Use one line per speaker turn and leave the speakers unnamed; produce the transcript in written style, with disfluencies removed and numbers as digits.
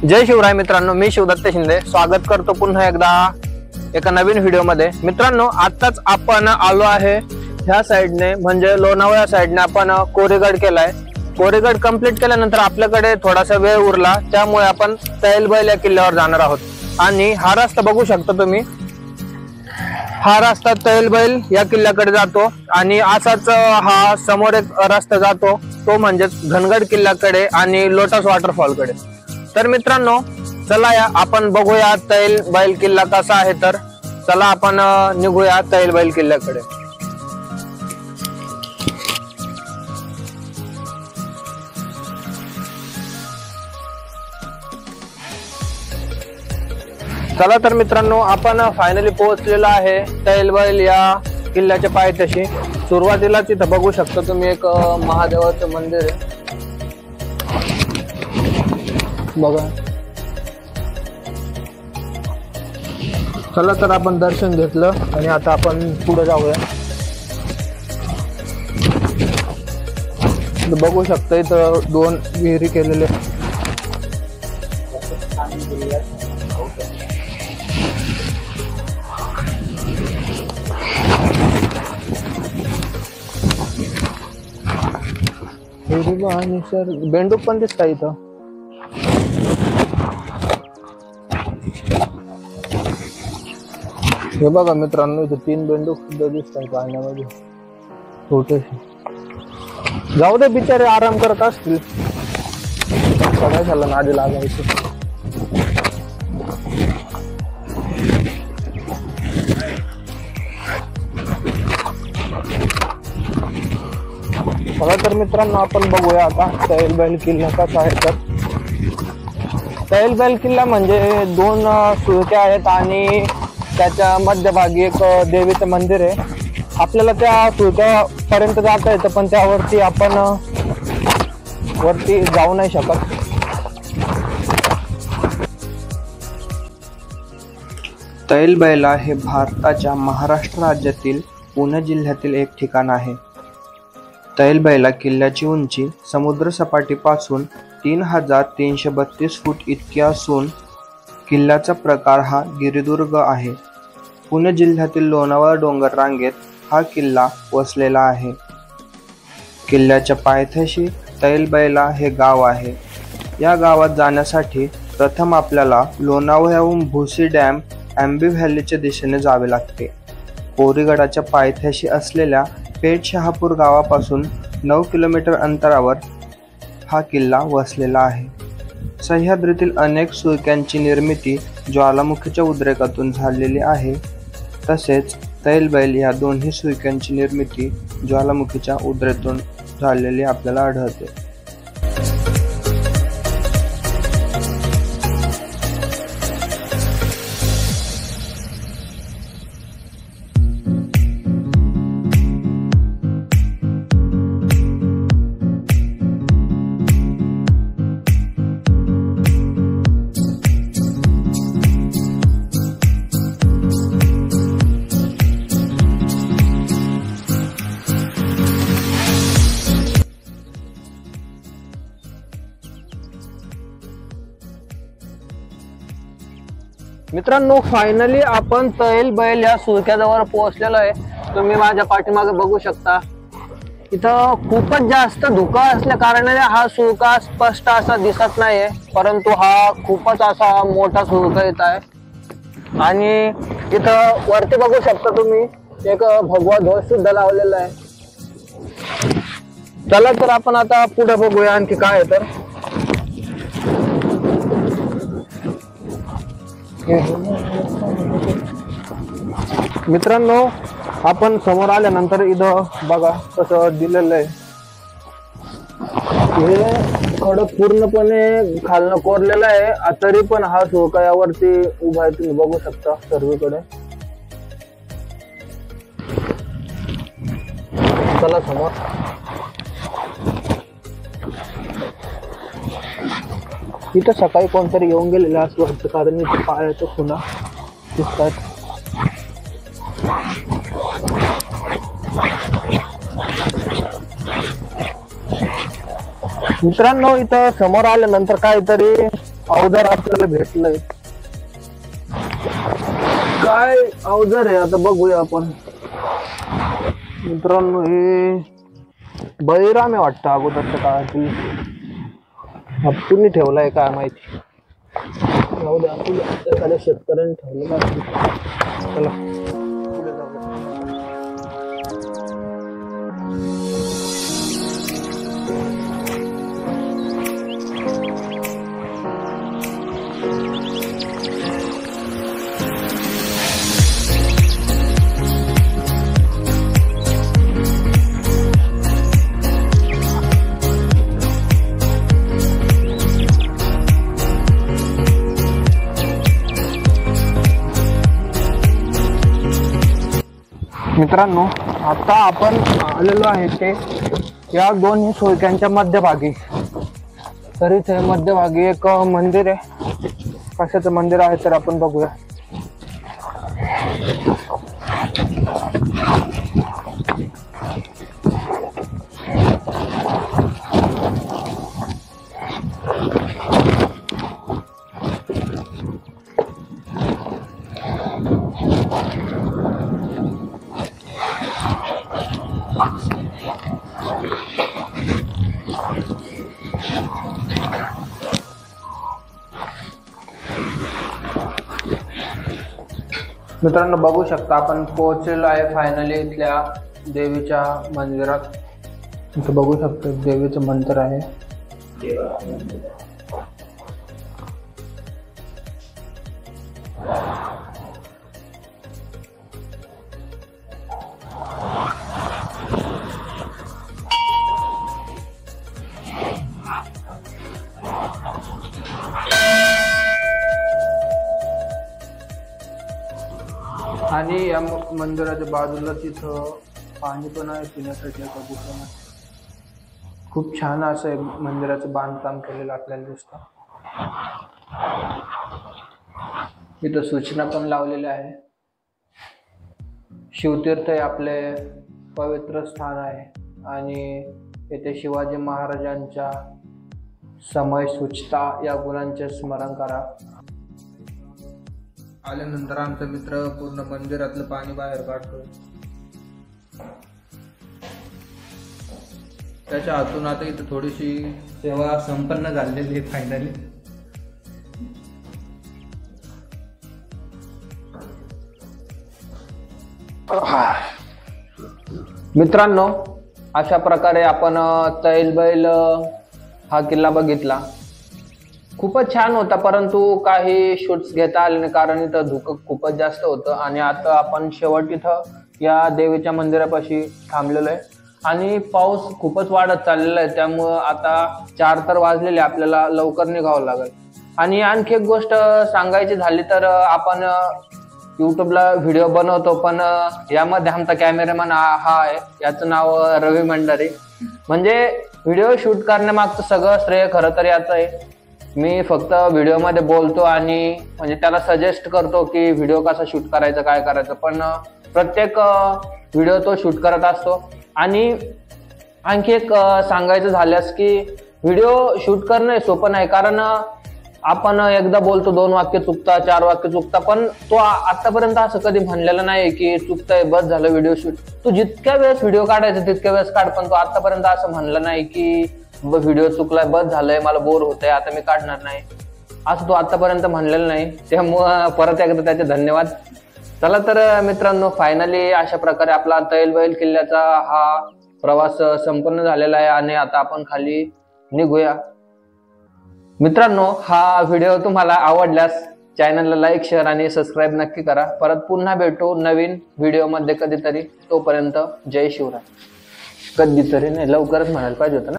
जय शिवराय मित्रांनो, मी शिवदत्त शिंदे स्वागत करतो पुन्हा एकदा एका नवीन व्हिडिओ मध्ये। मित्रांनो, आताच आपण आलो आहे ह्या साइडने म्हणजे लोणावळा साइडने आपण कोरेगड केलाय। कोरेगड कंप्लीट केल्यानंतर आपल्याकडे थोडासा वेळ उरला, त्यामुळे आपण तैलबैल या किल्ल्यावर जाणार आहोत। आणि हा रस्ता बघू शकता तुम्ही, हा रस्ता तैलबैल या किल्ल्याकडे जातो आणि असाच हा समोर एक रस्ता जातो तो म्हणजे घनगड किल्ल्याकडे आणि लोटस वॉटरफॉल कडे। तर मित्रांनो, चला या आपण बघूया तैलबैल किल्ला कसा आहे। तर चला आपण निघूया तैलबैल किल्ल्याकडे। चला तर मित्रांनो, आपण फायनली पोहोचलेलो आहे तैलबैल या किल्ल्याच्या पायथ्याशी। सुरुवातीला तिथं बघू शकता तुम्ही एक महादेवाचं मंदिर आहे बघा। चला तर आपण दर्शन घेतलं आणि आता आपण पुढे जाऊया। बघू शकता इथं दोन विहिरी केलेले, आणि सर बेंडूक पण दिसत इथं। हे बघा मित्रांनो, इथे 3 बेंडूक सुद्धा दिसतात पाण्यामध्ये छोटेसे। जाऊ दे, बिचारे आराम करत असतील, काय झालं नादी लागायचं। बघा तर मित्रांनो, आपण बघूया आता तैलबैल किल्ला कसा आहे। तर तैलबैल किल्ला म्हणजे 2 सुळक्या आहेत आणि त्याच्या मध्यभागी एक देवीचं मंदिर आहे। आपल्याला त्या सुळक्या पर्यंत जाता येतं, पण त्यावरती आपण वरती जाऊ नाही शकत।
तैलबैला हे भारताच्या महाराष्ट्र राज्यातील पुणे जिल्ह्यातील एक ठिकाण आहे। तैलबैला किल्ल्याची उंची समुद्र सपाटीपासून 3332 फूट इतकी असून किल्ल्याचा प्रकार हा गिरिदुर्ग आहे। पुणे जिल्ह्यातील लोणावळा डोंगर रांगेत हा किल्ला वसलेला आहे। किल्ल्याच्या पायथ्याशी तैलबैला हे गाव आहे। या गावात जाण्यासाठी प्रथम आपल्याला लोणावळ्याहून भुसी डॅम आंबी व्हॅलीच्या दिशेने जावे लागते। कोरेगडाच्या पायथ्याशी असलेल्या पेठशहापूर गावापासून 9 किलोमीटर अंतरावर हा किल्ला वसलेला आहे। सह्याद्रीतील अनेक सुळक्यांची निर्मिती ज्वालामुखीच्या उद्रेकातून झालेली आहे। तसेच तैलबैल या दोन्ही सुळक्यांची निर्मिती ज्वालामुखीच्या उद्रेकातून झालेली आपल्याला आढळते।
मित्रांनो, फायनली आपण तैलबैल या सुळक्याजवळ पोहोचलेलो आहे। तुम्ही माझ्या पाठीमागे बघू शकता, इथं खूपच जास्त धुकं असल्या कारणाने हा सुळका स्पष्ट असा दिसत नाहीये, परंतु हा खूपच असा मोठा सुळका येत आहे। आणि इथं वरती बघू शकता तुम्ही एक भगवा ध्वज सुद्धा लावलेला आहे। चला तर आपण आता पुढे बघूया आणखी काय आहे। तर मित्रांनो, आपण समोर आल्यानंतर इथं बघा कसं दिलेलं आहे। हे खडक पूर्णपणे खालनं कोरलेलं आहे, तरी पण हा सुळका यावरती उभा आहे, तुम्ही बघू शकता सर्वीकडे। चला समोर, इथं सकाळी कोणतरी येऊन गेलेलं असं वाटतं, कारण इथं पायाच्या खुणा दिसतात। मित्रांनो, इथं समोर आल्यानंतर काहीतरी अवजार आपल्याला भेटलंय. काय अवजार आहे आता बघूया आपण. मित्रांनो हे बळीराम आहे वाटतं अगोदरच्या काळातील. हप्तून ठेवलाय काय माहिती. एखाद्या शेतकऱ्याने ठेवलेला असेल. चला पुढे जाऊया. मित्रांनो आता आपण आलेलो आहे ते या दोन्ही सोयक्यांच्या मध्यभागी. तर इथे मध्यभागी एक मंदिर आहे. कशाचं मंदिर आहे तर आपण बघूया. मित्रांनो बघू शकता आपण पोहोचलेलो आहे फायनली इथल्या देवीच्या मंदिरात. इथं बघू शकतो देवीचं मंदिर आहे. आणि या मंदिराच्या बाजूला तिथं पाणी पण आहे पिण्यासाठी. खूप छान असं मंदिराचं बांधकाम केलेलं आपल्याला दिसतं. इथं सूचना पण लावलेल्या आहे. शिवतीर्थ हे आपले पवित्र स्थान आहे आणि येथे शिवाजी महाराजांच्या समय सूचता या गुणांचे स्मरण करा. आल्यानंतर आमचा मित्र पूर्ण मंदिरातलं पाणी बाहेर काढतोय. त्याच्या हातून आता इथं थोडीशी सेवा संपन्न झालेली आहे फायनली. मित्रांनो अशा प्रकारे आपण तैलबैल हा किल्ला बघितला. खूपच छान होता परंतु काही शूट्स घेता आले नाही कारण इथं धुकं खूपच जास्त होतं. आणि आता आपण शेवट इथं या देवीच्या मंदिरापाशी थांबलेलो आहे आणि पाऊस खूपच वाढत चाललेला आहे. त्यामुळं आता 4 तर वाजलेले, आपल्याला लवकर निघावं लागेल. आणि आणखी एक गोष्ट सांगायची झाली तर आपण यूट्यूबला व्हिडिओ बनवतो पण यामध्ये आमचा कॅमेरामॅन हा आहे. याचं नाव रवी मंडारी. म्हणजे व्हिडिओ शूट करण्यामागचं सगळं श्रेय खरं तर याचं आहे. मी फक्त व्हिडिओमध्ये बोलतो आणि म्हणजे त्याला सजेस्ट करतो की व्हिडिओ कसा शूट करायचा काय करायचं. पण प्रत्येक व्हिडिओ तो शूट करत असतो. आणि आणखी एक सांगायचं झाल्यास की व्हिडिओ शूट करणं सोपं नाही कारण आपण एकदा बोलतो 2 वाक्य चुकता 4 वाक्य चुकता. पण तो आतापर्यंत असं कधी म्हणलेलं नाही की चुकतंय बस झालं व्हिडिओ शूट. तू जितक्या वेळेस व्हिडिओ काढायचा तितक्या वेळेस काढ. पण तो आतापर्यंत असं म्हणलं नाही की व्हिडिओ चुकलाय बस झालंय मला बोर होतंय आता मी काढणार नाही असं तो आतापर्यंत म्हणलेलं नाही. त्यामुळं परत एकदा त्याचे धन्यवाद. चला तर मित्रांनो फायनली अशा प्रकारे आपला तैलबैल किल्ल्याचा हा प्रवास संपन्न झालेला आहे आणि आता आपण खाली निघूया. मित्रांनो हा व्हिडिओ तुम्हाला आवडल्यास चॅनलला लाईक शेअर आणि सबस्क्राईब नक्की करा. परत पुन्हा भेटू नवीन व्हिडिओमध्ये कधीतरी. तोपर्यंत जय शिवराय. कधीतरी नाही लवकरच म्हणायला पाहिजे होतं ना.